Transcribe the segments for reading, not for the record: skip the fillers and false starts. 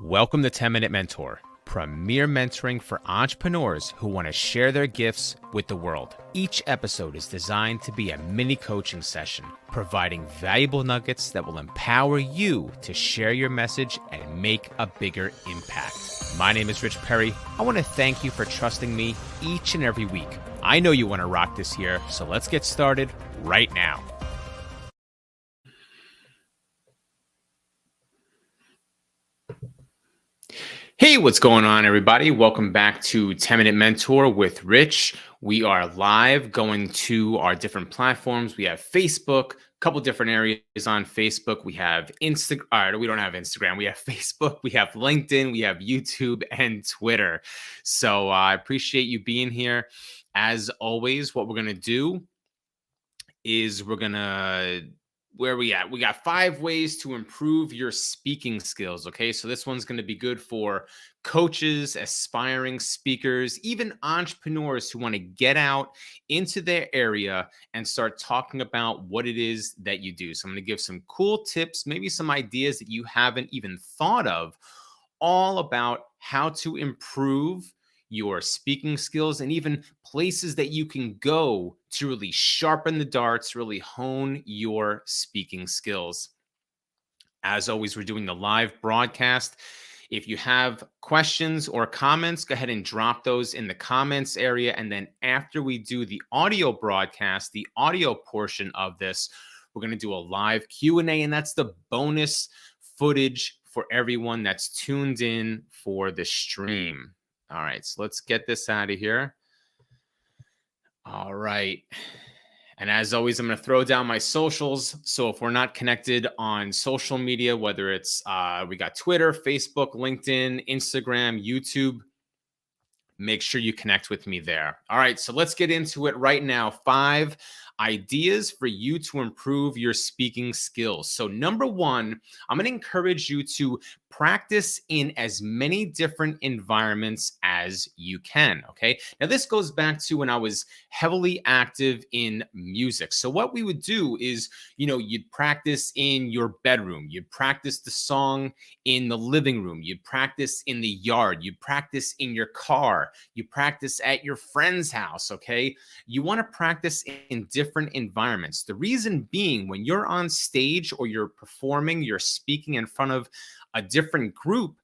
Welcome to 10-Minute Mentor, premier mentoring for entrepreneurs who want to share their gifts with the world. Each episode is designed to be a mini coaching session, providing valuable nuggets that will empower you to share your message and make a bigger impact. My name is Rich Perry. I want to thank you for trusting me each and every week. I know you want to rock this year, so let's get started right now. Hey, what's going on, everybody? Welcome back to 10-Minute Mentor with Rich. We are live going to our different platforms. We have Facebook, a couple different areas on Facebook. We have Instagram. We don't have Instagram. We have Facebook. We have LinkedIn. We have YouTube and Twitter. So I appreciate you being here. As always, what we're going to do is where we at? We got 5 ways to improve your speaking skills. Okay. So this one's going to be good for coaches, aspiring speakers, even entrepreneurs who want to get out into their area and start talking about what it is that you do. So I'm going to give some cool tips, maybe some ideas that you haven't even thought of, all about how to improve your speaking skills and even places that you can go to really sharpen the darts, really hone your speaking skills. As always, we're doing the live broadcast. If you have questions or comments, go ahead and drop those in the comments area. And then after we do the audio broadcast, the audio portion of this, we're going to do a live Q&A, and that's the bonus footage for everyone that's tuned in for the stream. All right, so let's get this out of here. All right. And as always, I'm going to throw down my socials. So if we're not connected on social media, whether it's we got Twitter, Facebook, LinkedIn, Instagram, YouTube, make sure you connect with me there. All right, so let's get into it right now. 5 ideas for you to improve your speaking skills. So number 1, I'm going to encourage you to practice in as many different environments as you can. Okay. Now, this goes back to when I was heavily active in music. So what we would do is, you'd practice in your bedroom, you'd practice the song in the living room, you'd practice in the yard, you practice in your car, you practice at your friend's house. Okay. You want to practice in different environments. The reason being, when you're on stage or you're performing, you're speaking in front of a different group,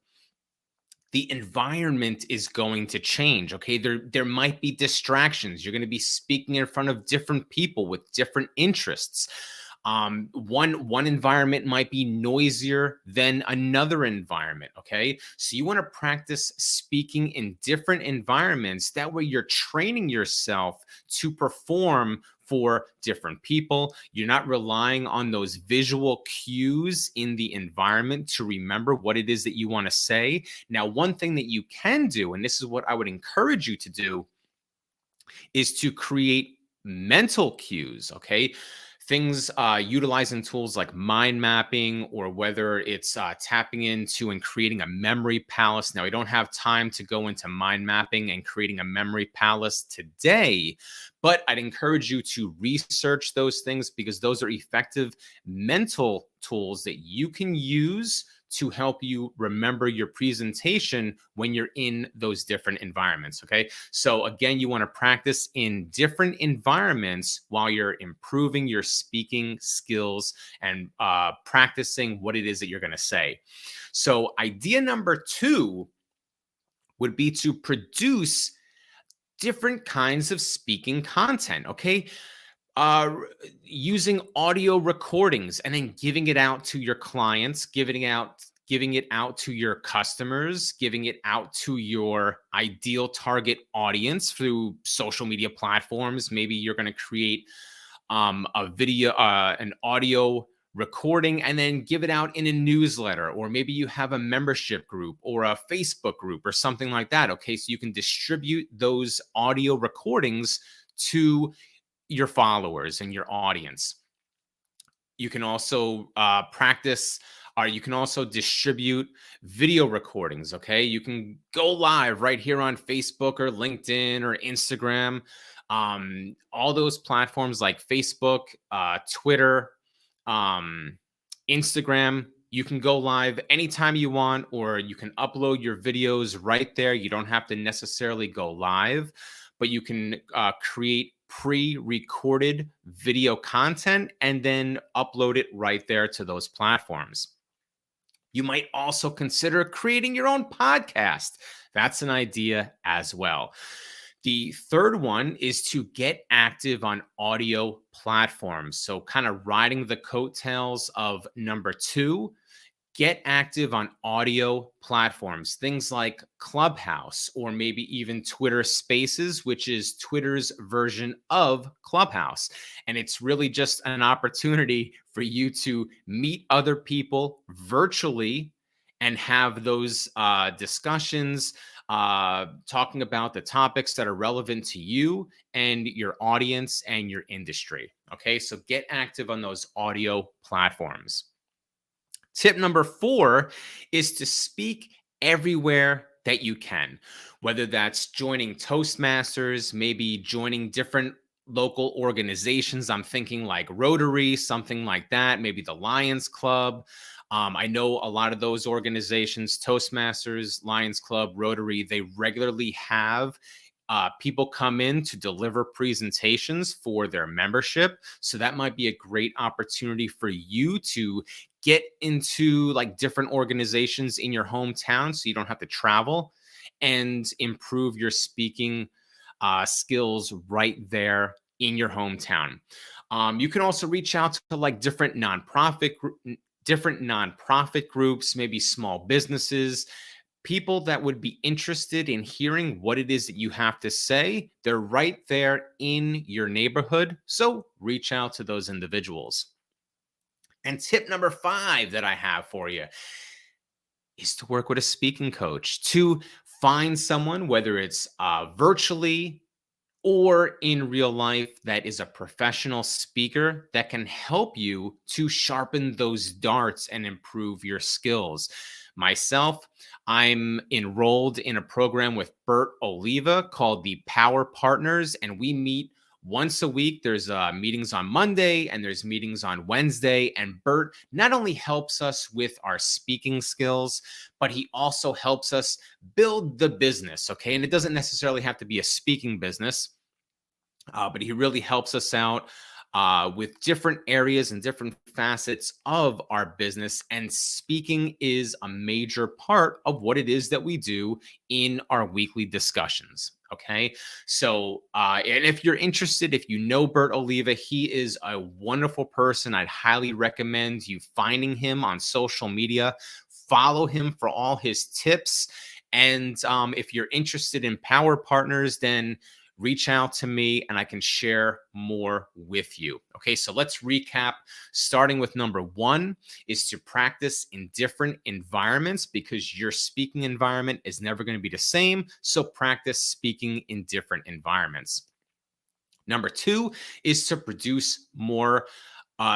the environment is going to change. Okay. There might be distractions. You're going to be speaking in front of different people with different interests. One environment might be noisier than another environment. Okay. So you want to practice speaking in different environments. That way you're training yourself to perform for different people. You're not relying on those visual cues in the environment to remember what it is that you want to say. Now, one thing that you can do, and this is what I would encourage you to do, is to create mental cues. Okay. Things utilizing tools like mind mapping, or whether it's tapping into and creating a memory palace. Now, we don't have time to go into mind mapping and creating a memory palace today, but I'd encourage you to research those things, because those are effective mental tools that you can use to help you remember your presentation when you're in those different environments. Okay. So again, you want to practice in different environments while you're improving your speaking skills and practicing what it is that you're going to say. So idea number 2 would be to produce different kinds of speaking content. Okay. Using audio recordings and then giving it out to your clients, giving it out to your customers, giving it out to your ideal target audience through social media platforms. Maybe you're going to create a video, an audio recording, and then give it out in a newsletter, or maybe you have a membership group or a Facebook group or something like that. Okay. So you can distribute those audio recordings to your followers and your audience. You can also practice, or you can also distribute video recordings. Okay. You can go live right here on Facebook or LinkedIn or Instagram. All those platforms like Facebook, Twitter, Instagram, You can go live anytime you want, or you can upload your videos right there. You don't have to necessarily go live, but you can create pre-recorded video content and then upload it right there to those platforms. You might also consider creating your own podcast. That's an idea as well. The third one is to get active on audio platforms. So, kind of riding the coattails of number two, get active on audio platforms, things like Clubhouse or maybe even Twitter Spaces, which is Twitter's version of Clubhouse. And it's really just an opportunity for you to meet other people virtually and have those discussions, talking about the topics that are relevant to you and your audience and your industry. Okay, so get active on those audio platforms. Tip number four is to speak everywhere that you can, whether that's joining Toastmasters, maybe joining different local organizations. I'm thinking like Rotary, something like that, maybe the Lions Club. I know a lot of those organizations, Toastmasters, Lions Club, Rotary, they regularly have people come in to deliver presentations for their membership. So that might be a great opportunity for you to get into like different organizations in your hometown so you don't have to travel and improve your speaking skills right there in your hometown. You can also reach out to like different nonprofit groups, maybe small businesses, people that would be interested in hearing what it is that you have to say. They're right there in your neighborhood. So reach out to those individuals. And tip number five that I have for you is to work with a speaking coach, to find someone, whether it's virtually or in real life, that is a professional speaker that can help you to sharpen those darts and improve your skills. Myself, I'm enrolled in a program with Bert Oliva called the Power Partners, and we meet once a week. There's meetings on Monday and there's meetings on Wednesday. And Bert not only helps us with our speaking skills, but he also helps us build the business. Okay. And it doesn't necessarily have to be a speaking business, but he really helps us out with different areas and different facets of our business. And speaking is a major part of what it is that we do in our weekly discussions. Okay. So, and if you're interested, if you know Bert Oliva, he is a wonderful person. I'd highly recommend you finding him on social media. Follow him for all his tips. And if you're interested in Power Partners, then reach out to me and I can share more with you. Okay, so let's recap. Starting with number one is to practice in different environments, because your speaking environment is never going to be the same. So practice speaking in different environments. Number two is to produce more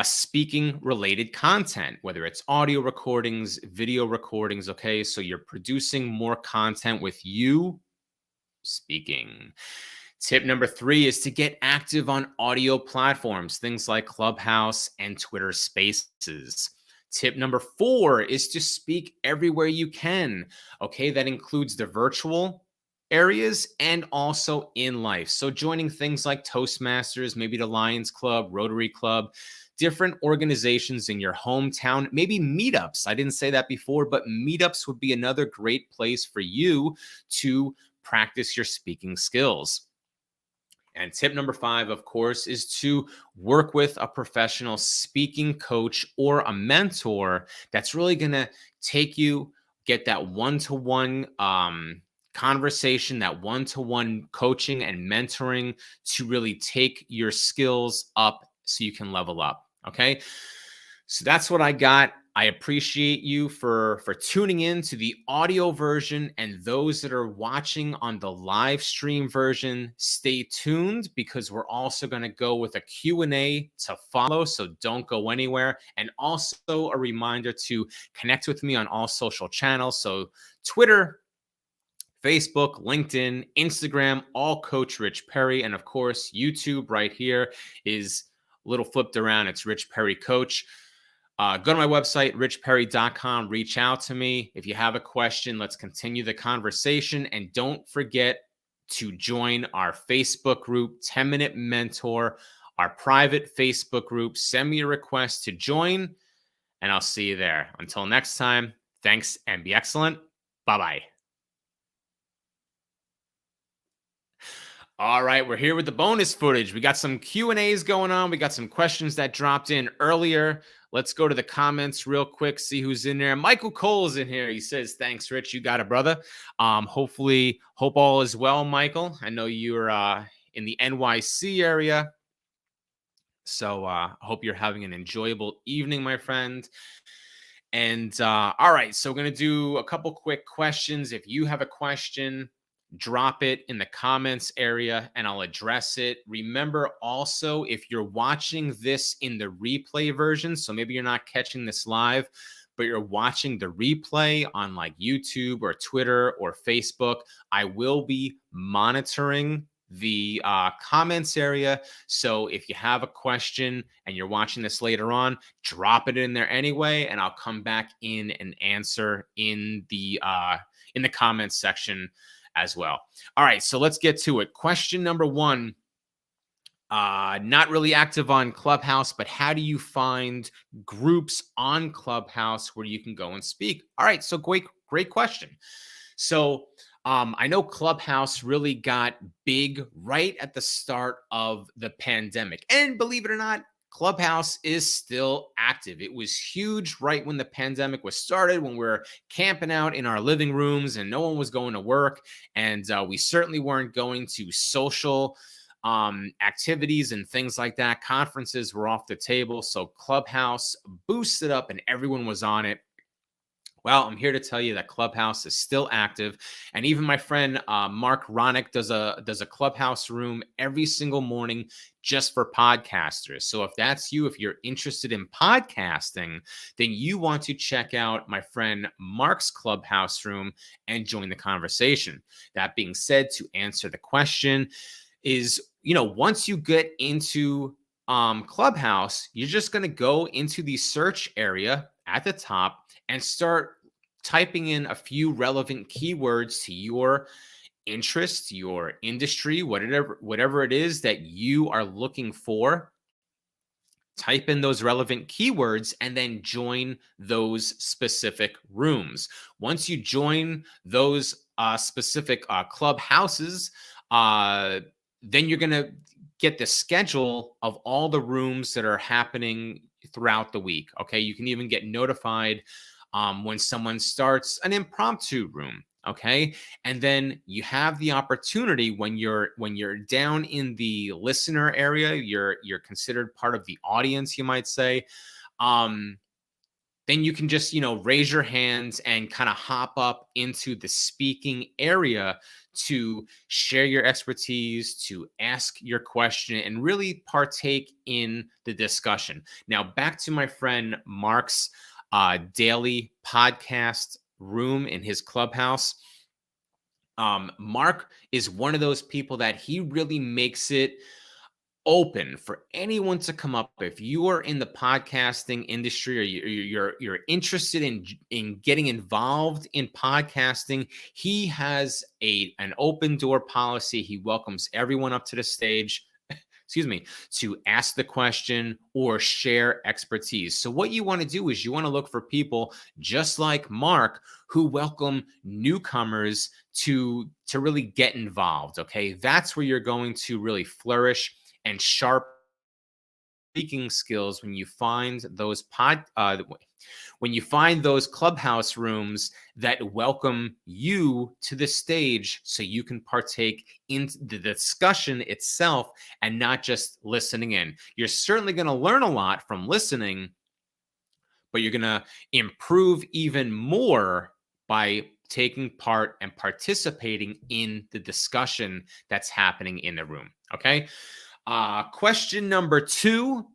speaking related content, whether it's audio recordings, video recordings. Okay, so you're producing more content with you speaking. Tip number three is to get active on audio platforms, things like Clubhouse and Twitter Spaces. Tip number four is to speak everywhere you can. Okay, that includes the virtual areas and also in life. So joining things like Toastmasters, maybe the Lions Club, Rotary Club, different organizations in your hometown, maybe meetups. I didn't say that before, but meetups would be another great place for you to practice your speaking skills. And tip number five, of course, is to work with a professional speaking coach or a mentor that's really going to take you, get that one-to-one conversation, that one-to-one coaching and mentoring to really take your skills up so you can level up. Okay. So that's what I got. I appreciate you for tuning in to the audio version, and those that are watching on the live stream version, stay tuned, because we're also going to go with a Q&A to follow, so don't go anywhere. And also a reminder to connect with me on all social channels, so Twitter, Facebook, LinkedIn, Instagram, all Coach Rich Perry, and of course YouTube right here is a little flipped around. It's Rich Perry Coach. Go to my website, richperry.com. Reach out to me. If you have a question, let's continue the conversation. And don't forget to join our Facebook group, 10-Minute Mentor, our private Facebook group. Send me a request to join, and I'll see you there. Until next time, thanks and be excellent. Bye-bye. All right, we're here with the bonus footage. We got some Q&As going on. We got some questions that dropped in earlier. Let's go to the comments real quick, see who's in there. Michael Cole's in here. He says, thanks, Rich. You got it, brother. Hopefully, hope all is well, Michael. I know you're in the NYC area. So I hope you're having an enjoyable evening, my friend. And all right, so we're going to do a couple quick questions. If you have a question, drop it in the comments area and I'll address it. Remember also, if you're watching this in the replay version, so maybe you're not catching this live, but you're watching the replay on like YouTube or Twitter or Facebook, I will be monitoring the comments area. So if you have a question and you're watching this later on, drop it in there anyway, and I'll come back in and answer in the comments section as well. All right, so let's get to it. Question number one. Not really active on Clubhouse, but how do you find groups on Clubhouse where you can go and speak? All right, so great question. So I know Clubhouse really got big right at the start of the pandemic. And believe it or not, Clubhouse is still active. It was huge right when the pandemic was started, when we were camping out in our living rooms and no one was going to work. And we certainly weren't going to social activities and things like that. Conferences were off the table. So Clubhouse boosted up and everyone was on it. Well, I'm here to tell you that Clubhouse is still active, and even my friend Mark Ronick does a Clubhouse room every single morning just for podcasters. So if that's you, if you're interested in podcasting, then you want to check out my friend Mark's Clubhouse room and join the conversation. That being said, to answer the question is, once you get into Clubhouse, you're just going to go into the search area at the top and start typing in a few relevant keywords to your interest, your industry, whatever it is that you are looking for. Type in those relevant keywords and then join those specific rooms. Once you join those specific clubhouses, then you're going to get the schedule of all the rooms that are happening throughout the week. Okay. You can even get notified when someone starts an impromptu room. Okay. And then you have the opportunity when you're down in the listener area, you're considered part of the audience, you might say. Then you can just, raise your hands and kind of hop up into the speaking area to share your expertise, to ask your question, and really partake in the discussion. Now, back to my friend Mark's daily podcast room in his Clubhouse. Mark is one of those people that he really makes it open for anyone to come up. If you are in the podcasting industry or you're interested in getting involved in podcasting, he has an open door policy. He welcomes everyone up to the stage, to ask the question or share expertise. So what you want to do is you want to look for people just like Mark who welcome newcomers to really get involved. Okay, that's where you're going to really flourish and sharp speaking skills when you find those clubhouse rooms that welcome you to the stage so you can partake in the discussion itself and not just listening in. You're certainly going to learn a lot from listening, but you're going to improve even more by taking part and participating in the discussion that's happening in the room. Okay. Question number 2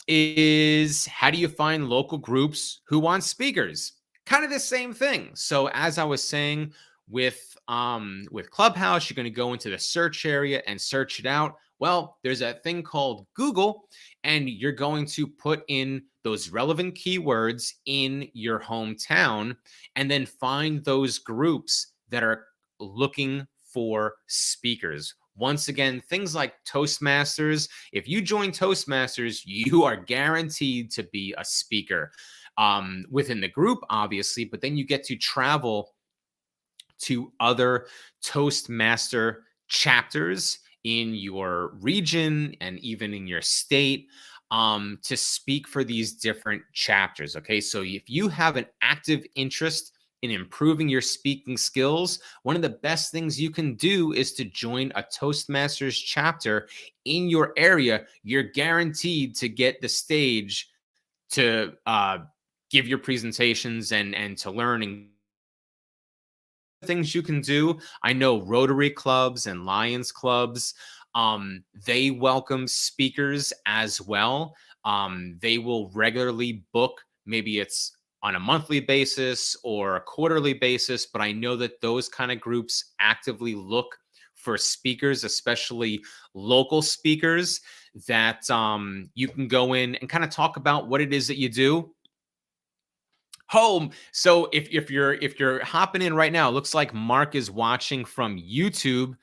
is, how do you find local groups who want speakers? Kind of the same thing. So as I was saying with Clubhouse, you're going to go into the search area and search it out. Well, there's a thing called Google, and you're going to put in those relevant keywords in your hometown and then find those groups that are looking for speakers. Once again, things like Toastmasters. If you join Toastmasters, you are guaranteed to be a speaker within the group, obviously, but then you get to travel to other Toastmaster chapters in your region and even in your state to speak for these different chapters. Okay, so if you have an active interest in improving your speaking skills, one of the best things you can do is to join a Toastmasters chapter in your area. You're guaranteed to get the stage to give your presentations and to learn and things you can do. I know Rotary clubs and Lions clubs, they welcome speakers as well. They will regularly book, maybe it's on a monthly basis or a quarterly basis, but I know that those kind of groups actively look for speakers, especially local speakers that you can go in and kind of talk about what it is that you do home. So if you're hopping in right now, it looks like Mark is watching from YouTube.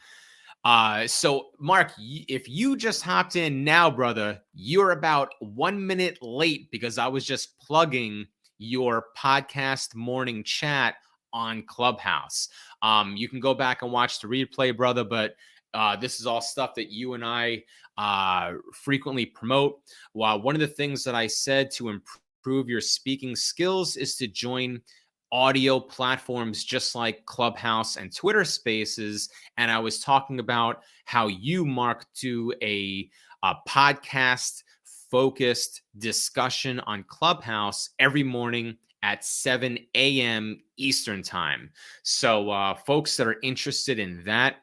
So Mark, if you just hopped in now, brother, you're about 1 minute late because I was just plugging your podcast morning chat on Clubhouse. You can go back and watch the replay, brother, but this is all stuff that you and I frequently promote. Well, one of the things that I said to improve your speaking skills is to join audio platforms just like Clubhouse and Twitter Spaces. And I was talking about how you, Mark, do a podcast focused discussion on Clubhouse every morning at 7 a.m. Eastern time. So folks that are interested in that,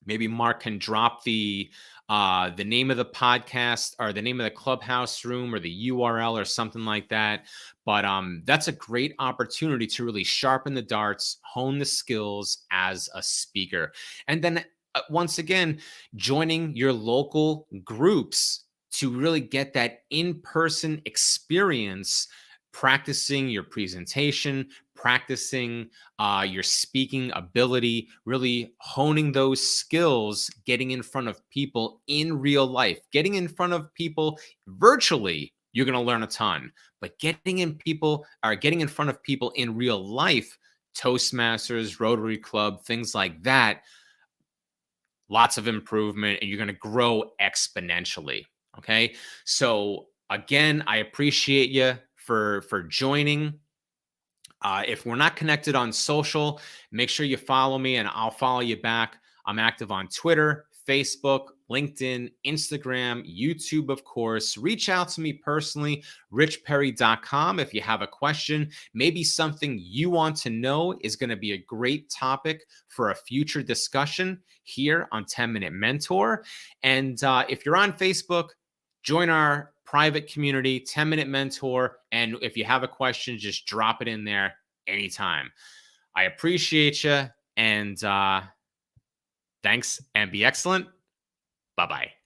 maybe Mark can drop the name of the podcast or the name of the Clubhouse room or the URL or something like that. But that's a great opportunity to really sharpen the darts, hone the skills as a speaker. And then once again, joining your local groups to really get that in-person experience, practicing your presentation, practicing your speaking ability, really honing those skills, getting in front of people in real life, getting in front of people virtually. You're going to learn a ton, but getting in front of people in real life, Toastmasters, Rotary Club, things like that, lots of improvement, and you're going to grow exponentially. Okay. So again, I appreciate you for joining. If we're not connected on social, make sure you follow me and I'll follow you back. I'm active on Twitter, Facebook, LinkedIn, Instagram, YouTube, of course. Reach out to me personally, richperry.com. If you have a question, maybe something you want to know is going to be a great topic for a future discussion here on 10-Minute Mentor. And if you're on Facebook, join our private community, 10-Minute Mentor. And if you have a question, just drop it in there anytime. I appreciate you. And thanks and be excellent. Bye-bye.